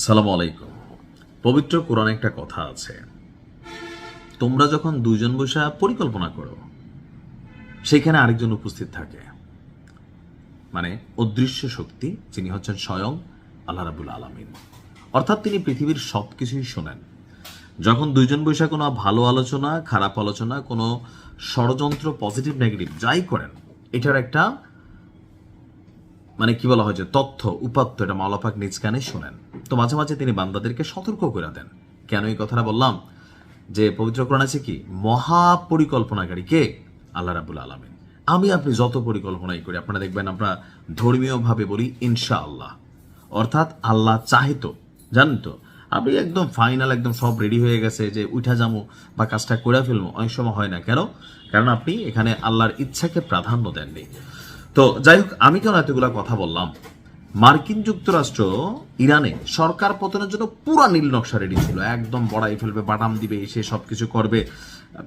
সালাম আলাইকুম। পবিত্র কোরআনে একটা কথা আছে, তোমরা যখন দুইজন বসে পরিকল্পনা করো সেখানে আরেকজন উপস্থিত থাকে, মানে অদৃশ্য শক্তি, যিনি হচ্ছেন স্বয়ং আল্লাহ রাব্বুল আলামিন। অর্থাৎ তিনি পৃথিবীর সব কিছুই শোনেন। যখন দুইজন বৈশা কোনো ভালো আলোচনা, খারাপ আলোচনা, কোনো ষড়যন্ত্র, পজিটিভ নেগেটিভ যাই করেন, এটার একটা মানে কি বলা হয় যে তথ্য উপাত্ত, এটা মাওলাপাক নিজ কানে শোনেন। তো মাঝে মাঝে তিনি বান্দাদেরকে সতর্ক করে দেন। কেন এই কথাটা বললাম? যে পবিত্র কোরআন আছে কি, মহাপরিকল্পনাকারী কে? আল্লাহ রাব্বুল আলামিন। আমি আপনি যত পরিকল্পনাই করি, আপনারা দেখবেন আমরা ধর্মীয়ভাবে বলি ইনশাআল্লাহ, অর্থাৎ আল্লাহ চাহে তো, জানেন তো, আপনি একদম ফাইনাল, একদম সব রেডি হয়ে গেছে যে উঠা যাবো বা কাজটা করে ফেলবো, অনেক সময় হয় না। কেন? কারণ আপনি এখানে আল্লাহর ইচ্ছাকে প্রাধান্য দেননি। তো যাই হোক, আমি কেন এতগুলা কথা বললাম? মার্কিন যুক্তরাষ্ট্র ইরানে সরকার পতনের জন্য পুরা নীল নকশা রেডি ছিল, একদম বড়াই ফেলবে, বাটাম দিবে, এসে সবকিছু করবে।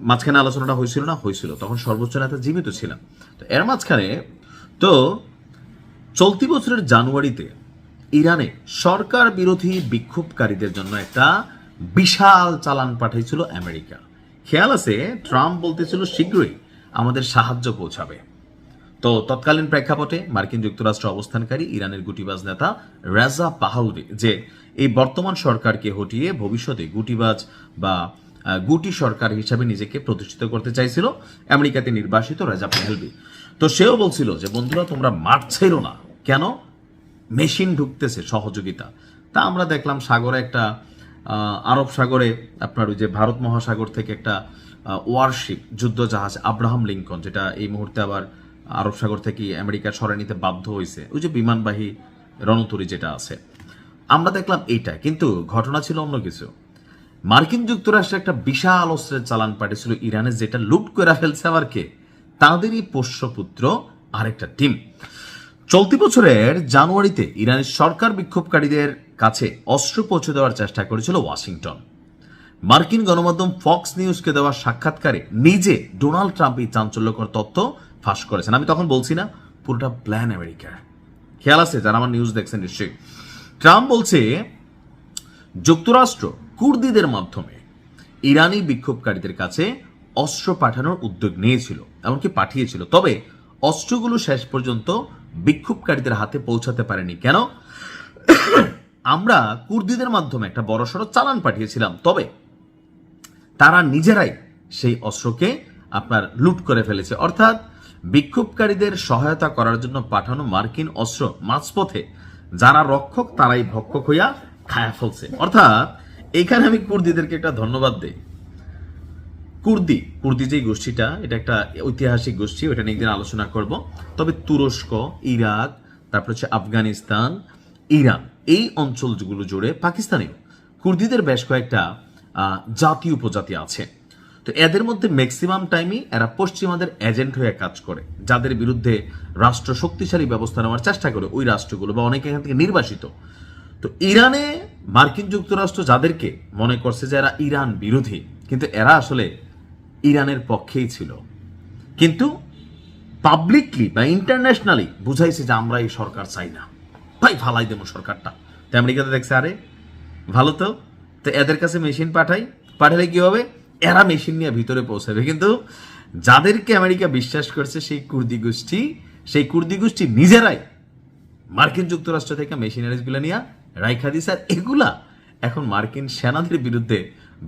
মাঝখানে আলোচনাটা হয়েছিল না? হয়েছিল। তখন সর্বোচ্চ নেতা জীবিত ছিলাম। তো এর মাঝখানে তো চলতি বছরের জানুয়ারিতে ইরানে সরকার বিরোধী বিক্ষোভকারীদের জন্য একটা বিশাল চালান পাঠিয়েছিল আমেরিকা। খেয়াল আছে, ট্রাম্প বলতেছিল শীঘ্রই আমাদের সাহায্য পৌঁছাবে। তো তৎকালীন প্রেক্ষাপটে মার্কিন যুক্তরাষ্ট্র অবস্থানকারী ইরানের গুটিবাজ নেতা রেজা পাহলভি যে এই বর্তমান সরকারকে হটিয়ে ভবিষ্যতে গুটিবাজ বা গুটি সরকার হিসাবে নিজেকে প্রতিষ্ঠিত করতে চাইছিল আমেরিকাতে নির্বাসিত রেজা পাহলভি। তো সেও বলছিল যে বন্ধুরা, তোমরা মাঠ ছেড়ো না। কেন? মেশিন ঢুকতেছে সহযোগিতা। তা আমরা দেখলাম সাগরে একটা আরব সাগরে আপনার ওই যে ভারত মহাসাগর থেকে একটা ওয়ারশিপ যুদ্ধ জাহাজ আব্রাহাম লিঙ্কন, যেটা এই মুহূর্তে আবার আরব সাগর থেকে আমেরিকা সরাই নিতে বাধ্য হয়েছে, ওই যে বিমানবাহী রণতরী যেটা আছে, আমরা দেখলাম এইটা। কিন্তু ঘটনা ছিল অন্য কিছু। মার্কিন যুক্তরাষ্ট্রে একটা বিশাল অস্ত্রের চালান পাঠিয়েছিল ইরানে, যেটা লুট করে ফেলছে আবার কে? তাদেরই পোষ্যপুত্র আরেকটা টিম। চলতি বছরের জানুয়ারিতে ইরানের সরকার বিক্ষোভকারীদের কাছে অস্ত্র পৌঁছে দেওয়ার চেষ্টা করেছিল ওয়াশিংটন। মার্কিন গণমাধ্যম ফক্স নিউজকে দেওয়া সাক্ষাৎকারে নিজে ডোনাল্ড ট্রাম্প এই চাঞ্চল্যকর তথ্য ফাঁস করেছেন। আমি তখন বলছি না, পুরোটা প্ল্যান আমেরিকার। খেয়াল আছে যারা আমার নিউজ দেখছেন নিশ্চয়ই। ট্রাম্প বলছে যুক্তরাষ্ট্র কুর্দিদের মাধ্যমে ইরানি বিক্ষোভকারীদের কাছে অস্ত্র পাঠানোর উদ্যোগ নিয়েছিল, এমনকি পাঠিয়েছিল। তবে অস্ত্রগুলো শেষ পর্যন্ত বিক্ষোভকারীদের হাতে পৌঁছাতে পারেনি। কেন? আমরা কুর্দিদের মাধ্যমে একটা বড়সড় চালান পাঠিয়েছিলাম, তবে তারা নিজেরাই সেই অস্ত্রকে আপনার লুট করে ফেলেছে। অর্থাৎ বিক্ষোভকারীদের সহায়তা করার জন্য পাঠানো মার্কিন অস্ত্র মাঝপথে যারা রক্ষক তারাই ভক্ষক হইয়া খায়া ফেলছে। অর্থাৎ এখানে আমি কুর্দিদেরকে একটা ধন্যবাদ দেই। কুর্দি যে গোষ্ঠীটা, এটা একটা ঐতিহাসিক গোষ্ঠী, ওটা নিয়ে একদিন আলোচনা করব। তবে তুরস্ক, ইরাক, তারপর হচ্ছে আফগানিস্তান, ইরান, এই অঞ্চলগুলো জুড়ে পাকিস্তানেও কুর্দিদের বেশ কয়েকটা জাতি উপজাতি আছে। তো এদের মধ্যে ম্যাক্সিমাম টাইমই এরা পশ্চিমাদের এজেন্ট হয়ে কাজ করে, যাদের বিরুদ্ধে রাষ্ট্র শক্তিশালী ব্যবস্থা নেওয়ার চেষ্টা করে ওই রাষ্ট্রগুলো, বা অনেকে এখান থেকে নির্বাসিত। তো ইরানে মার্কিন যুক্তরাষ্ট্র যাদেরকে মনে করছে যে এরা ইরান বিরোধী, কিন্তু এরা আসলে ইরানের পক্ষেই ছিল। কিন্তু পাবলিকলি বা ইন্টারন্যাশনালি বুঝাইছে যে আমরা এই সরকার চাই না, ভাই ফালাই দেবো সরকারটা। তো আমেরিকাতে দেখছে আরে ভালো তো এদের কাছে মেশিন পাঠালে কি হবে? এরা মেশিন নিয়ে ভিতরে পৌঁছাবে। কিন্তু যাদেরকে আমেরিকা বিশ্বাস করছে সেই কুর্দি গোষ্ঠী নিজেরাই মার্কিন যুক্তরাষ্ট্র থেকে মেশিনারিজগুলো নিয়ে রাইখা দিছে, আর এগুলা এখন মার্কিন সেনাদের বিরুদ্ধে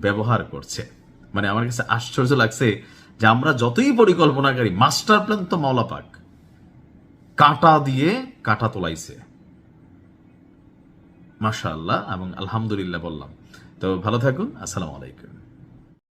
ব্যবহার করছে। মানে আমার কাছে আশ্চর্য লাগছে যে আমরা যতই পরিকল্পনাকারী, মাস্টার প্ল্যান তো মাওলা পাক কাঁটা দিয়ে কাঁটা তোলাইছে। মাশাআল্লাহ এবং আলহামদুলিল্লাহ বললাম। তো ভালো থাকুন। আসসালামু আলাইকুম।